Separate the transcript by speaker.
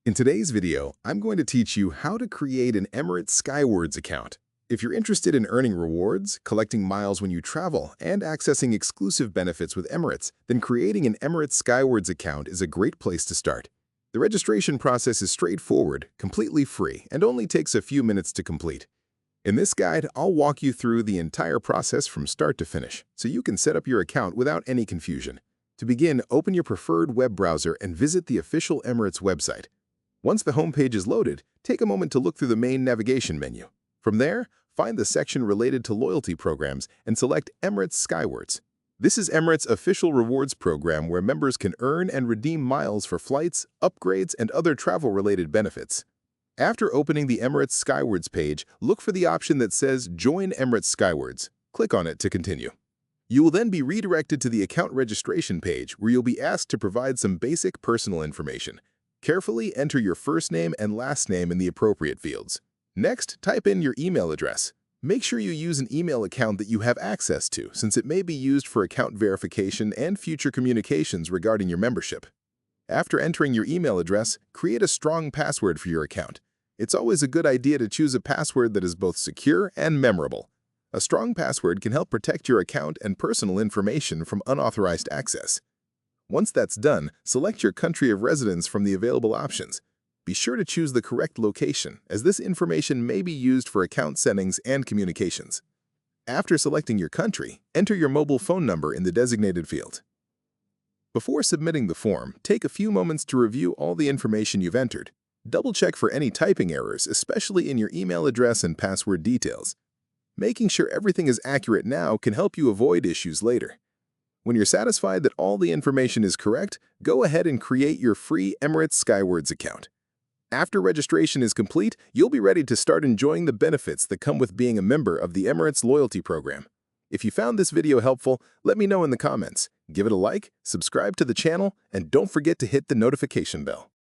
Speaker 1: In today's video, I'm going to teach you how to create an Emirates Skywards account. If you're interested in earning rewards, collecting miles when you travel, and accessing exclusive benefits with Emirates, then creating an Emirates Skywards account is a great place to start. The registration process is straightforward, completely free, and only takes a few minutes to complete. In this guide, I'll walk you through the entire process from start to finish, so you can set up your account without any confusion. To begin, open your preferred web browser and visit the official Emirates website. Once the homepage is loaded, take a moment to look through the main navigation menu. From there, find the section related to loyalty programs and select Emirates Skywards. This is Emirates' official rewards program where members can earn and redeem miles for flights, upgrades, and other travel-related benefits. After opening the Emirates Skywards page, look for the option that says Join Emirates Skywards. Click on it to continue. You will then be redirected to the account registration page where you'll be asked to provide some basic personal information. Carefully enter your first name and last name in the appropriate fields. Next, type in your email address. Make sure you use an email account that you have access to, since it may be used for account verification and future communications regarding your membership. After entering your email address, create a strong password for your account. It's always a good idea to choose a password that is both secure and memorable. A strong password can help protect your account and personal information from unauthorized access. Once that's done, select your country of residence from the available options. Be sure to choose the correct location, as this information may be used for account settings and communications. After selecting your country, enter your mobile phone number in the designated field. Before submitting the form, take a few moments to review all the information you've entered. Double-check for any typing errors, especially in your email address and password details. Making sure everything is accurate now can help you avoid issues later. When you're satisfied that all the information is correct, go ahead and create your free Emirates Skywards account. After registration is complete, you'll be ready to start enjoying the benefits that come with being a member of the Emirates loyalty program. If you found this video helpful, let me know in the comments. Give it a like, subscribe to the channel, and don't forget to hit the notification bell.